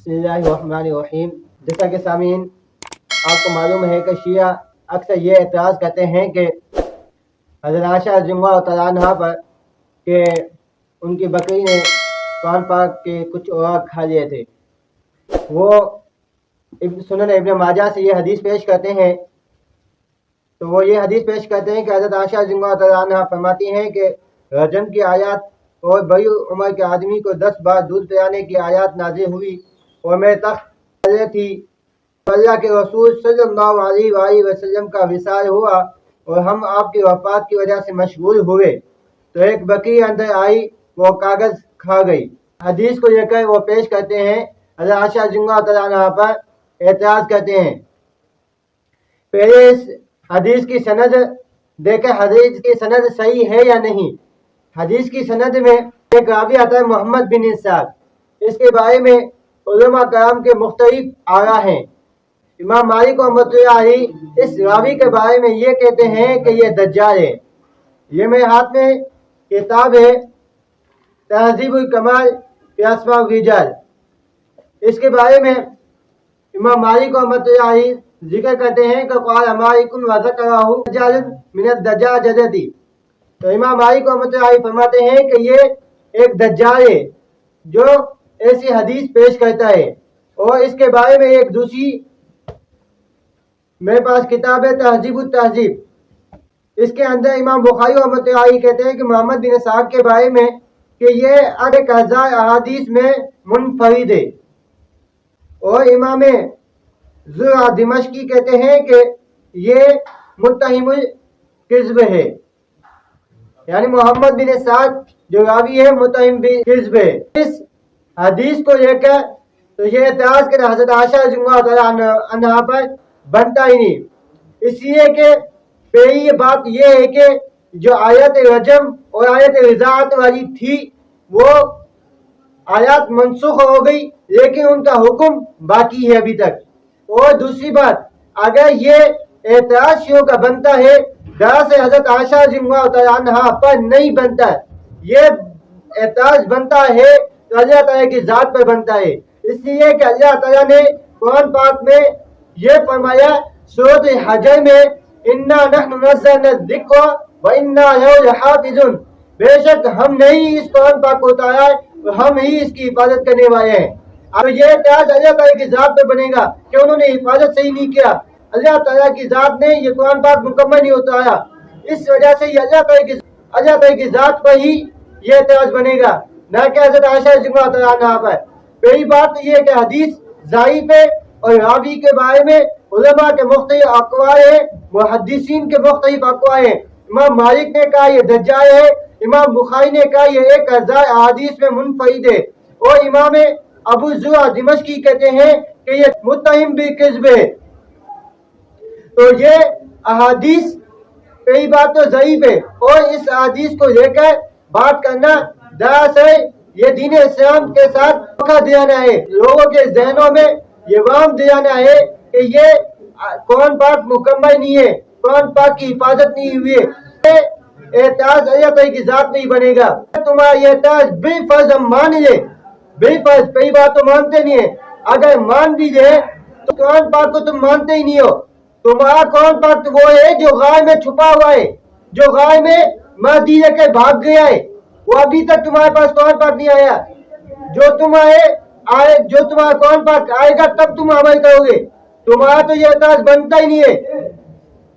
बिस्मिल्लाहिर्रहमानिर्रहीम। जैसा कि सामीन आपको मालूम है कि शिया अक्सर ये एतराज़ करते हैं कि हज़रत आयशा रज़ियल्लाहु तआला अन्हा पर कि उनकी बकरी ने कुरान पाक के कुछ औराक खा लिए थे। वो सुनन इब्न माजा से ये हदीस पेश करते हैं, तो वो ये हदीस पेश करते हैं कि हज़रत आयशा रज़ियल्लाहु तआला अन्हा फरमाती हैं कि रजम की आयत और बड़ी उम्र के आदमी को 10 बार दूध पिलाने की आयत नाज़िल हुई और मेरे तख्त थी। अल्लाह के रसूल सल्लल्लाहु अलैहि वसल्लम का विसाल हुआ और हम आपकी वफ़ात की वजह से मशगूल हुए, तो एक बकरी अंदर आई, वो कागज़ खा गई। हदीस को लेकर वो पेश करते हैं, हज़रत आयशा रज़ियल्लाहु तआला अन्हा पर एतराज़ करते हैं। पहले इस हदीस की सनद देखें, हदीस की सनद सही है या नहीं। हदीस की सनद में एक रावी आता है मोहम्मद बिन इसाक। इसके बारे में उलमा कराम के मुख्तलिफ आरा हैं। इमाम मालिक रहमतुल्लाह अलैह इस रावी के बारे में ये कहते हैं कि ये दज्जाल है। ये मेरे हाथ में किताब है तहज़ीबुल कमाल फी अस्माउर रिजाल। इसके बारे में इमाम मालिक रहमतुल्लाह अलैह जिक्र करते हैं कि क़ाल मालिकुन व ज़करहु दज्जालुन मिन अद-दज्जाजती। तो इमाम मालिक रहमतुल्लाह अलैह फरमाते हैं कि ये एक दज्जाल है जो ऐसी हदीस पेश करता है। और इसके बारे में एक दूसरी मेरे पास किताब है तहज़ीबुत तहज़ीब। इसके अंदर इमाम बुखारी रहमतुल्लाह अलैह कहते हैं कि मोहम्मद बिन इसाक के बारे में कि ये 1000 अहादीस में मुनफरिद है। और इमाम ज़ुरा दिमश्की कहते हैं कि ये मुत्तहिमुल किज़्ब है, यानी मोहम्मद बिन इसाक जो रावी है मुत्तहिम बिल किज़्ब है। इस हदीस को लेकर तो ये एतराज़ कर हज़रत आयशा रज़ियल्लाहु तआला अन्हा पर बनता ही नहीं, इसलिए कि पहली बात ये है कि जो आयत रजम और आयत रिज़ाअत वाली थी वो आयत मनसूख हो गई, लेकिन उनका हुक्म बाकी है अभी तक। और दूसरी बात, अगर ये एतराज़ शियों का बनता है, दरअसल हज़रत आयशा रज़ियल्लाहु तआला अन्हा पर नहीं बनता, ये एतराज़ बनता है तो अल्लाह ताला की ज़ात पर बनता है। इसलिए कि अल्लाह ताला ने कुरान पाक में ये फरमाया सूरत हजर में, इन्ना नहनु नज़्ज़लना ज़िक्र व इन्ना लहु लहाफ़िज़ून, बेशक हम नहीं इस कुरान पाक को उतारा है और हम ही इसकी हिफाजत करने वाले हैं। अब ये एतराज़ अल्लाह ताला की ज़ात पे बनेगा कि उन्होंने हिफाजत सही नहीं किया, अल्लाह ताला की ज़ात ने ये कुरान पाक मुकम्मल नहीं उतारा, इस वजह से ये अल्लाह ताला की ज़ात पर ही ये एतराज़ बनेगा, न कि हज़रत आयशा रज़ियल्लाहु तआला अन्हा पर। पहली बात तो ये है कि हदीस ज़ईफ़ है और रावी के बारे में उलमा के मुख्तलिफ अक़वाल है, मुहद्दिसीन के मुख्तलिफ अक़वाल है। इमाम मालिक ने कहा ये दज्जाल है, इमाम बुखारी ने कहा ये 1000 अहादीस में मुनफरिद है, और इमाम अबू ज़ुरा दिमश्की कहते हैं कि ये मुत्तहिम बिल किज़्ब है। तो ये अहादीस पहली बात तो ज़ईफ़ है, और इस अहादीस को लेकर बात करना दरअसल ये दीन इस्लाम के साथ धोखा दिलाना है, लोगों के जहनों में ये वाम दिलाना है कि ये कुरान पाक मुकम्मल नहीं है, कुरान पाक की हिफाजत नहीं हुई है। एतराज़ अल्लाह ताला की ज़ात में ही बनेगा। तुम्हारा ये एतराज़ बेफर्ज हम मान ले, बेफर्ज कई बात तो मानते नहीं है, अगर मान भी जाए तो कुरान पाक को तुम मानते ही नहीं हो। तुम्हारा कुरान पाक तो वो है जो गाय में छुपा हुआ है, जो गाय में महदी लेकर भाग गया है, वो अभी तक तुम्हारे पास कुरान पाक नहीं आया। जो तुम्हारा कुरान पाक आएगा तब तुम अमल करोगे। तुम्हारा तो ये एतराज़ बनता ही नहीं है।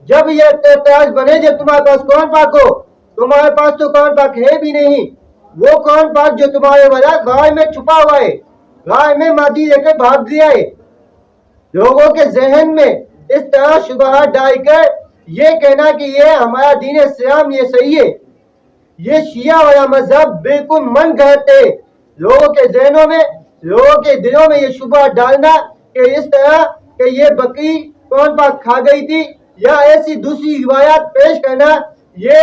जब ये एतराज़ बने जब तुम्हारे पास कुरान पाक हो, तुम्हारे पास तो कुरान पाक है भी नहीं। वो कुरान पाक जो तुम्हारे वाला गाय में छुपा हुआ है, गाय में महदी लेकर भाग गया है। लोगों के जहन में इस तरह शुबहात डालकर ये कहना कि ये हमारा दीन इस्लाम ये सही है, ये शिया वाला मजहब बिल्कुल मन गढ़ंत है। लोगों के जहनों में, लोगों के दिलों में ये शुबह डालना कि इस तरह कि ये बकरी कुरान पाक खा गई थी, या ऐसी दूसरी रिवायात पेश करना, ये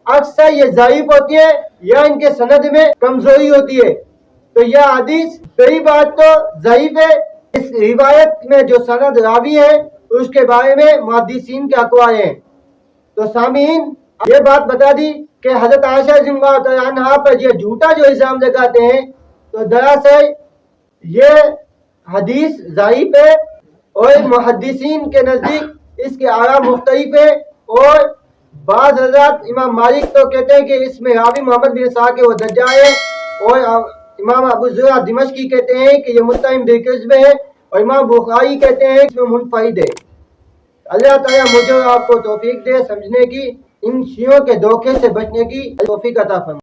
अक्सर ये ज़ईफ़ होती है या इनके सनद में कमजोरी होती है। तो यह हदीस पहली बात तो ज़ईफ़ है। इस रिवायत में जो सनद रावी है उसके बारे में मुहद्दिसीन के अक़वाल हैं। तो सामीन ये बात बता दी कि हज़रत आयशा रज़ियल्लाहु तआला अन्हा पर ये झूठा जो इल्ज़ाम लगाते हैं, तो दरअसल ये حدیث ضعیف ہے اور محدثین کے نزدیک اس کے آراء مختلف ہے، اور بعض حضرات امام مالک تو کہتے ہیں کہ اس میں راوی محمد بن اسحاق ہے وہ دجال ہے، اور امام ابو زرع دمشقی کہتے ہیں کہ یہ متہم بالکذب ہے، اور امام بخاری کہتے ہیں کہ اس میں منفرد ہے۔ اللہ تعالیٰ مجھے اور آپ کو توفیق دے سمجھنے کی، ان شیعوں کے دھوکے سے بچنے کی توفیق عطا فرمائے۔